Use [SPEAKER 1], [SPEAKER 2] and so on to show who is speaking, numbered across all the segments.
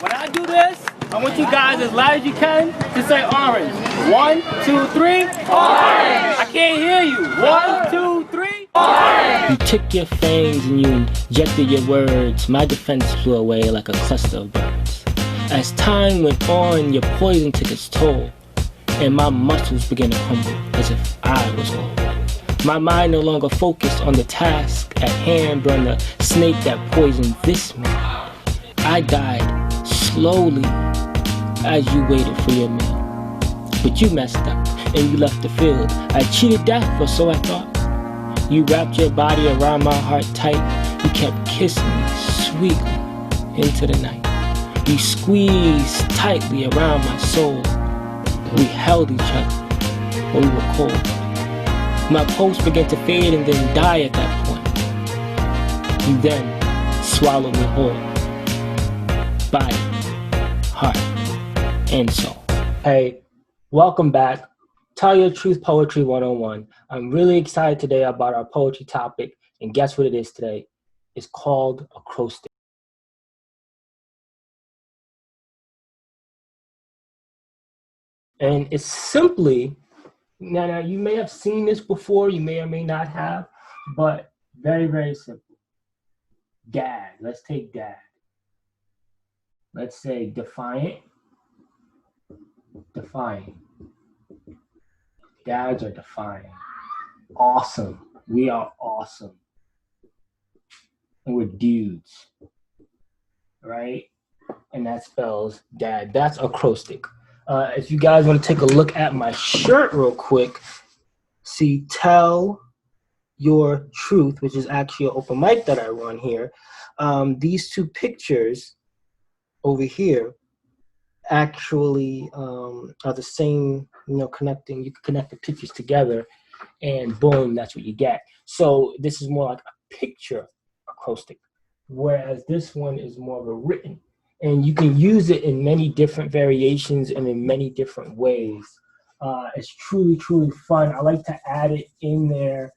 [SPEAKER 1] When I do this, I want you guys as loud as you can to say orange. 1, 2, 3. Orange! I can't hear you. 1, 2, 3. Orange! You took your fangs and you injected your words. My defense flew away like a cluster of birds. As time went on, your poison took its toll, and my muscles began to crumble as if I was old. My mind no longer focused on the task at hand, but on the snake that poisoned this man. I died slowly as you waited for your meal. But you messed up and you left the field. I cheated death, or so I thought. You wrapped your body around my heart tight. You kept kissing me sweetly into the night. You squeezed tightly around my soul. We held each other when we were cold. My pulse began to fade and then die at that point. You then swallowed me whole. Body, heart, and soul. Hey, welcome back. Tell Your Truth Poetry 101. I'm really excited today about our poetry topic, and guess what it is today? It's called Acrostic. And it's simply, now you may have seen this before, you may or may not have, but very, very simple. Dad, let's take dad. Let's say defiant, defiant. Dads are defiant. Awesome, we are awesome. And we're dudes, right? And that spells dad. That's acrostic. If you guys want to take a look at my shirt real quick, see Tell Your Truth, which is actually an open mic that I run here. These two pictures over here actually are the same, connecting. You can connect the pictures together and boom, that's what you get. So this is more like a picture acrostic, whereas this one is more of a written. And you can use it in many different variations and in many different ways. It's truly, truly fun. I like to add it in there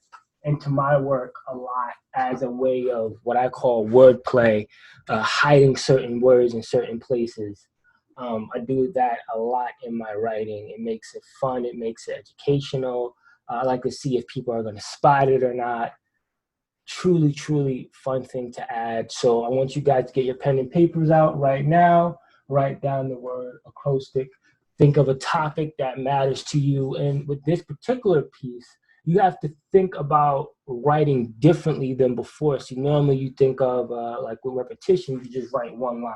[SPEAKER 1] into my work a lot as a way of what I call wordplay, hiding certain words in certain places. I do that a lot in my writing. It makes it fun. It makes it educational. I like to see if people are going to spot it or not. Truly, truly fun thing to add. So I want you guys to get your pen and papers out right now. Write down the word acrostic. Think of a topic that matters to you. And with this particular piece, you have to think about writing differently than before. So normally you think of, like with repetition, you just write one line.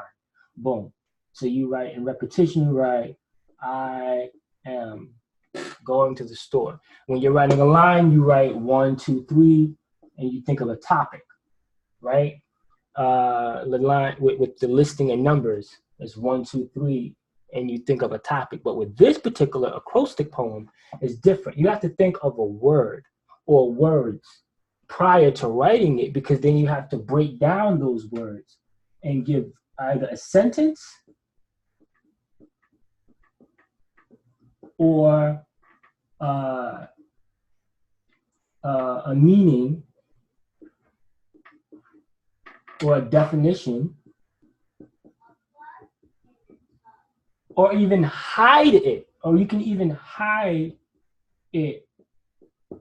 [SPEAKER 1] Boom. So you write in repetition, you write, I am going to the store. When you're writing a line, you write 1, 2, 3, and you think of a topic, right? The line with the listing and numbers is 1, 2, 3, and you think of a topic. But with this particular acrostic poem, it's different. You have to think of a word or words prior to writing it, because then you have to break down those words and give either a sentence or a meaning or a definition, or even hide it, or you can even hide it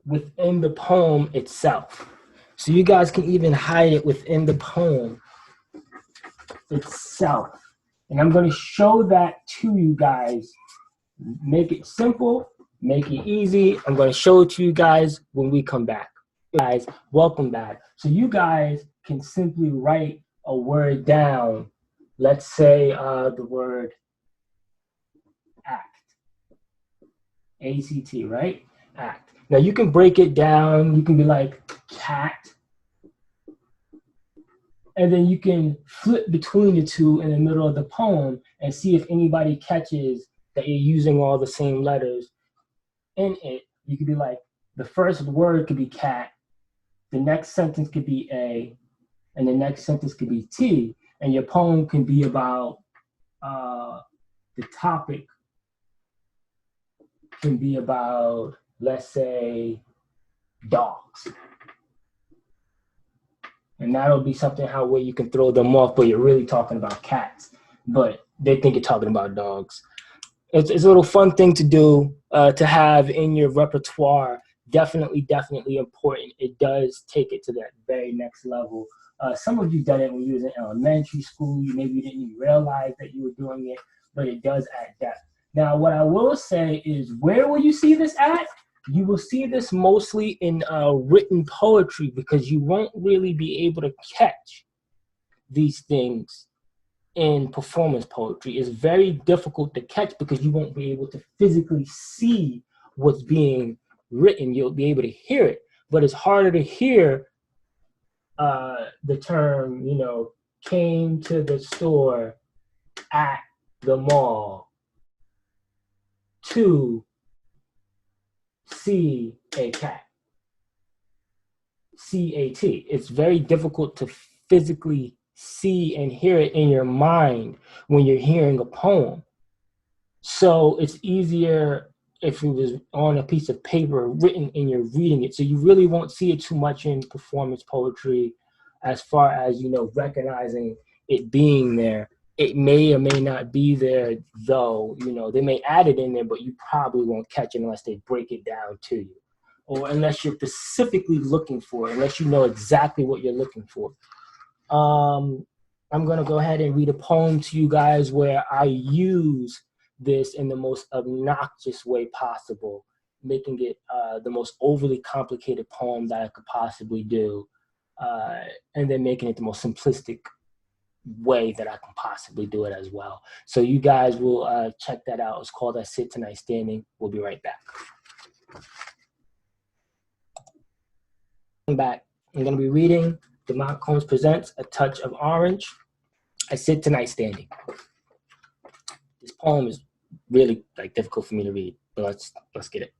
[SPEAKER 1] within the poem itself. So you guys can even hide it within the poem itself. And I'm going to show that to you guys. Make it simple, make it easy. I'm going to show it to you guys when we come back. Guys, welcome back. So you guys can simply write a word down. Let's say the word act. A-C-T, right? Act. Now you can break it down. You can be like cat. And then you can flip between the two in the middle of the poem and see if anybody catches that you're using all the same letters in it. You could be like, the first word could be cat, the next sentence could be A, and the next sentence could be T, and your poem can be about the topic can be about, let's say, dogs. And that'll be something where you can throw them off, but you're really talking about cats. but they think you're talking about dogs. It's a little fun thing to do, to have in your repertoire. Definitely important. It does take it to that very next level. Some of you done it when you was in elementary school. Maybe you didn't even realize that you were doing it, but it does add depth. Now, what I will say is, where will you see this at? You will see this mostly in written poetry, because you won't really be able to catch these things in performance poetry. Is very difficult to catch because you won't be able to physically see what's being written. You'll be able to hear it, but it's harder to hear the term, came to the store at the mall to see a cat. CAT. It's very difficult to physically see and hear it in your mind when you're hearing a poem. So it's easier if it was on a piece of paper written and you're reading it. So you really won't see it too much in performance poetry as far as, recognizing it being there. It may or may not be there, though. They may add it in there, but you probably won't catch it unless they break it down to you, or unless you're specifically looking for it, unless you know exactly what you're looking for. I'm going to go ahead and read a poem to you guys where I use this in the most obnoxious way possible, making it the most overly complicated poem that I could possibly do, and then making it the most simplistic way that I can possibly do it as well. So you guys will check that out. It's called I Sit Tonight Standing. We'll be right back. I'm back. I'm going to be reading Damont Combs presents A Touch of Orange. I Sit Tonight Standing. This poem is really difficult for me to read, but let's get it.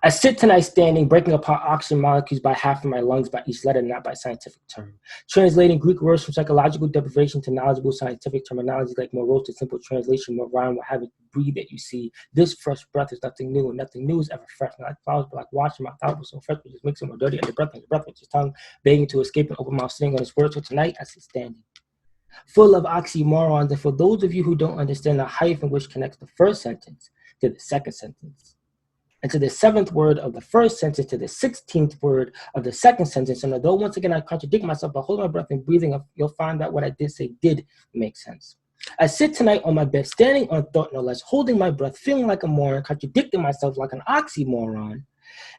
[SPEAKER 1] I sit tonight standing, breaking apart oxygen molecules by half of my lungs by each letter, not by scientific term. Translating Greek words from psychological deprivation to knowledgeable scientific terminology like morose to simple translation, more rhyme will have it breathe that you see. This fresh breath is nothing new, and nothing new is ever fresh. Not like flowers, but like washing my thoughts was so fresh, but just makes it more dirty. And the breath with his tongue, begging to escape and open mouth, sitting on his words. So tonight I sit standing, full of oxymorons. And for those of you who don't understand the hyphen which connects the first sentence to the second sentence, and to the seventh word of the first sentence to the 16th word of the second sentence, and although once again I contradict myself by holding my breath and breathing, you'll find that what I did say did make sense. I sit tonight on my bed, standing on thought no less, holding my breath, feeling like a moron, contradicting myself like an oxymoron,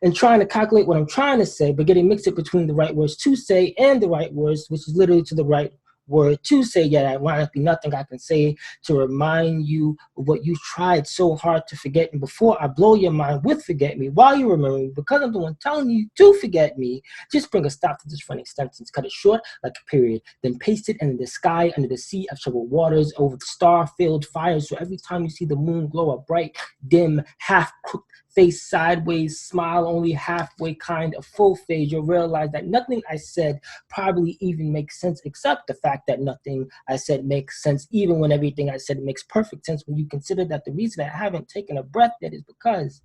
[SPEAKER 1] and trying to calculate what I'm trying to say, but getting mixed up between the right words to say and the right words, which is literally to the right word to say, yet ironically nothing I can say to remind you of what you tried so hard to forget. And before I blow your mind with forget me, while you remember me, because I'm the one telling you to forget me, just bring a stop to this running sentence, cut it short like a period, then paste it in the sky, under the sea of troubled waters, over the star-filled fires. So every time you see the moon glow a bright, dim, half-cooked face sideways, smile only halfway, kind of full phase, you'll realize that nothing I said probably even makes sense, except the fact that nothing I said makes sense, even when everything I said makes perfect sense, when you consider that the reason I haven't taken a breath yet is because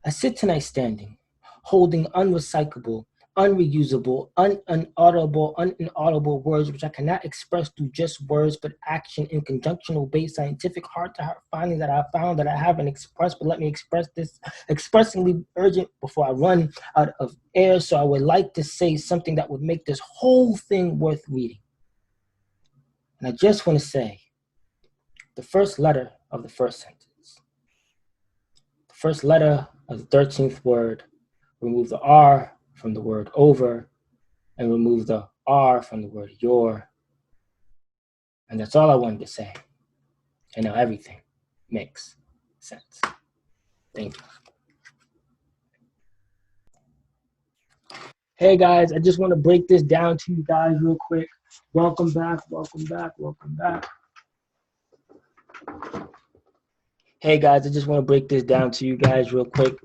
[SPEAKER 1] I sit tonight standing, holding unrecyclable, unreusable, inaudible words which I cannot express through just words, but action in conjunctional based scientific heart-to-heart findings that I found that I haven't expressed, but let me express this expressingly urgent before I run out of air. So I would like to say something that would make this whole thing worth reading. And I just want to say the first letter of the first sentence, the first letter of the 13th word, remove the R from the word over, and remove the R from the word your. And that's all I wanted to say. And now everything makes sense. Thank you. Hey guys, I just want to break this down to you guys real quick. Welcome back. Hey guys, I just want to break this down to you guys real quick.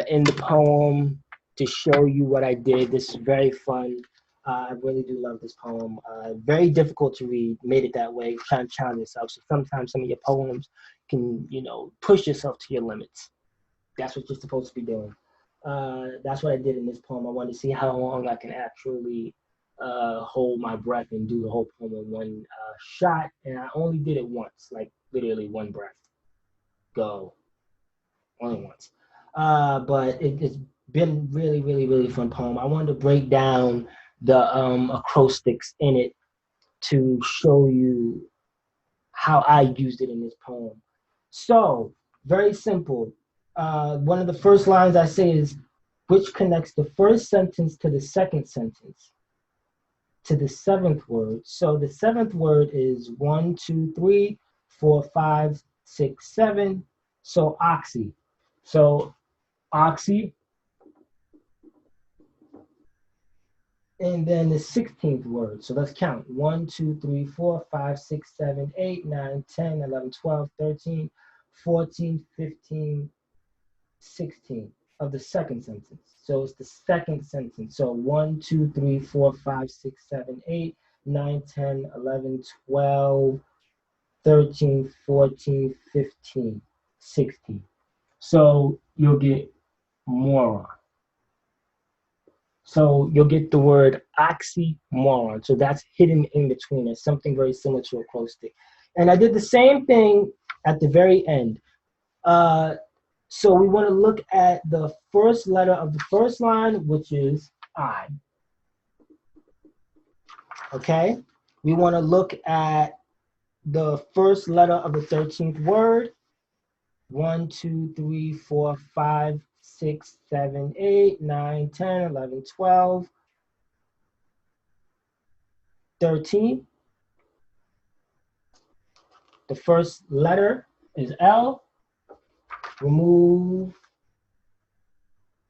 [SPEAKER 1] In the poem, to show you what I did, this is very fun. I really do love this poem. Very difficult to read, made it that way, trying to challenge yourself. So sometimes some of your poems can, push yourself to your limits. That's what you're supposed to be doing. That's what I did in this poem. I wanted to see how long I can actually hold my breath and do the whole poem in one shot. And I only did it once, like literally one breath. Go. Only once. But it's been really, really, really fun poem. I wanted to break down the acrostics in it to show you how I used it in this poem. So, very simple. One of the first lines I say is, which connects the first sentence to the second sentence to the seventh word. So the seventh word is 1, 2, 3, 4, 5, 6, 7. So oxy. So oxy. And then the 16th word. So let's count. 1, 2, 3, 4, 5, 6, 7, 8, 9, 10, 11, 12, 13, 14, 15, 16 of the second sentence. So it's the second sentence. So 1, 2, 3, 4, 5, 6, 7, 8, 9, 10, 11, 12, 13, 14, 15, 16. So you'll get moron. So you'll get the word oxymoron. So that's hidden in between. It's something very similar to acrostic. And I did the same thing at the very end. So we want to look at the first letter of the first line, which is I. Okay? We want to look at the first letter of the 13th word. 1, 2, 3, 4, 5, 6, 7, 8, 9, 10, 11, 12, 13. The first letter is L. Remove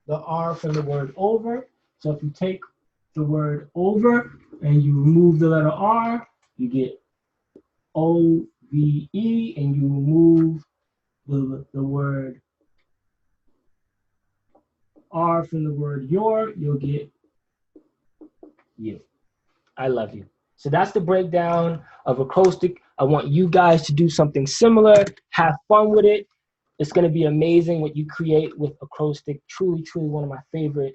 [SPEAKER 1] the R from the word over. So if you take the word over and you remove the letter R, you get O-V-E, and you remove the word R from the word your, you'll get you. I love you. So that's the breakdown of acrostic. I want you guys to do something similar. Have fun with it. It's going to be amazing what you create with acrostic. Truly, truly one of my favorite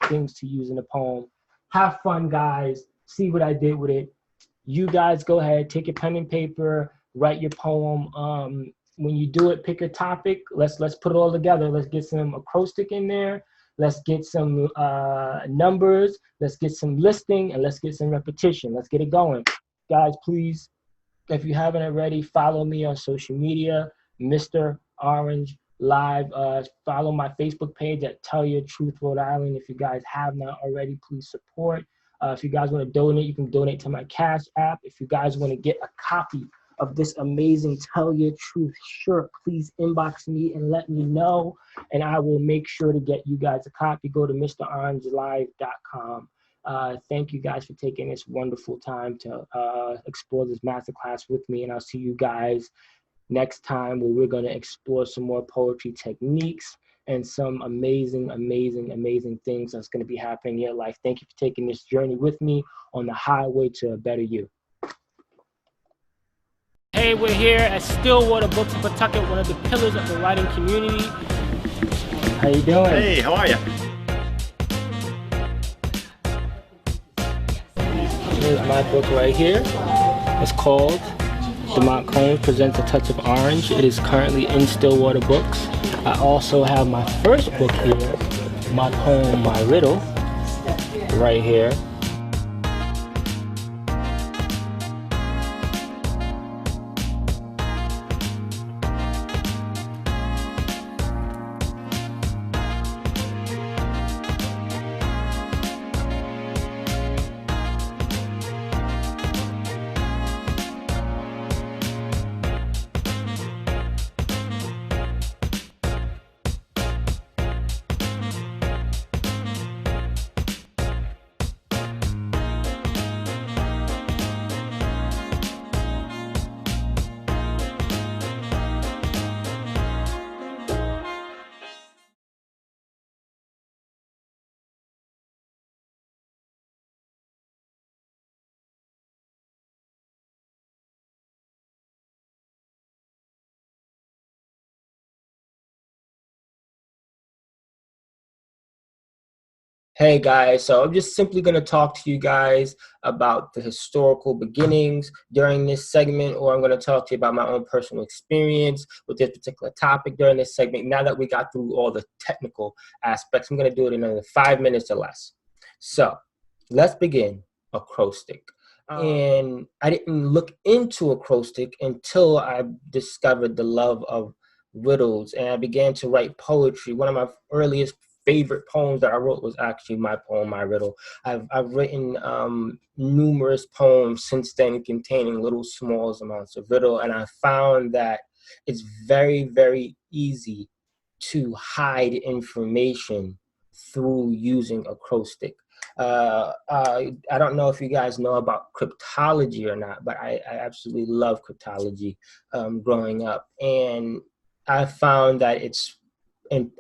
[SPEAKER 1] things to use in a poem. Have fun, guys. See what I did with it. You guys go ahead, take your pen and paper, write your poem. When you do it, pick a topic. Let's put it all together. Let's get some acrostic in there. Let's get some numbers. Let's get some listing, and let's get some repetition. Let's get it going. Guys, please, if you haven't already, follow me on social media, Mr. Orange Live. Follow my Facebook page at Tell Your Truth Rhode Island. If you guys have not already, please support. If you guys want to donate, you can donate to my Cash App. If you guys want to get a copy of this amazing Tell Your Truth shirt, please inbox me and let me know, and I will make sure to get you guys a copy. Go to mrorangelive.com. Thank you guys for taking this wonderful time to explore this masterclass with me, and I'll see you guys next time where we're going to explore some more poetry techniques and some amazing, amazing, amazing things that's going to be happening in your life. Thank you for taking this journey with me on the highway to a better you. Hey, we're here at Stillwater Books in Pawtucket, one of the pillars of the writing community. How you doing?
[SPEAKER 2] Hey, how are you?
[SPEAKER 1] Here's my book right here. It's called Damont Combs Presents a Touch of Orange. It is currently in Stillwater Books. I also have my first book here, my poem, My Riddle, right here. Hey guys, so I'm just simply going to talk to you guys about the historical beginnings during this segment, or I'm going to talk to you about my own personal experience with this particular topic during this segment. Now that we got through all the technical aspects, I'm going to do it in another 5 minutes or less. So let's begin. Acrostic. And I didn't look into acrostic until I discovered the love of riddles, and I began to write poetry. One of my earliest favorite poems that I wrote was actually my poem, My Riddle. I've written numerous poems since then containing little small amounts of riddle, and I found that it's very, very easy to hide information through using acrostic. I don't know if you guys know about cryptology or not, but I absolutely love cryptology growing up. And I found that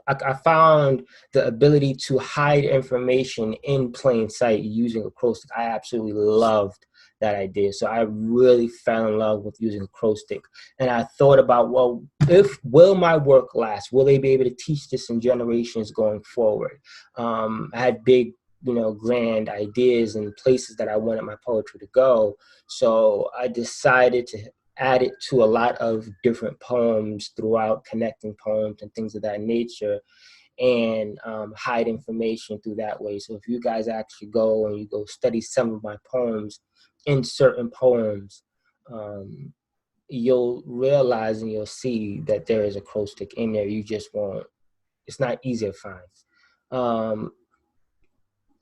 [SPEAKER 1] I found the ability to hide information in plain sight using acrostic. I absolutely loved that idea. So I really fell in love with using acrostic. And I thought about, well, will my work last? Will they be able to teach this in generations going forward? I had big, grand ideas and places that I wanted my poetry to go. So I decided to add it to a lot of different poems throughout, connecting poems and things of that nature, and hide information through that way. So if you guys actually go and you go study some of my poems in certain poems, you'll realize and you'll see that there is acrostic in there. You just won't, it's not easy to find.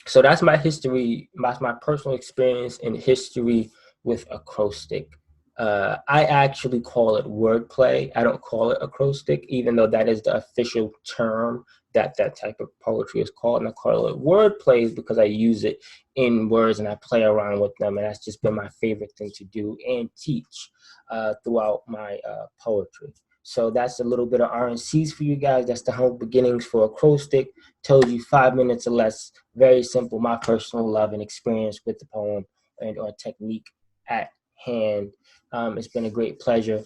[SPEAKER 1] So that's my history, that's my personal experience in history with acrostic. I actually call it wordplay. I don't call it acrostic, even though that is the official term that that type of poetry is called. And I call it wordplay because I use it in words and I play around with them. And that's just been my favorite thing to do and teach throughout my poetry. So that's a little bit of RNCs for you guys. That's the humble beginnings for acrostic. Told you 5 minutes or less. Very simple. My personal love and experience with the poem and or technique at hand. It's been a great pleasure.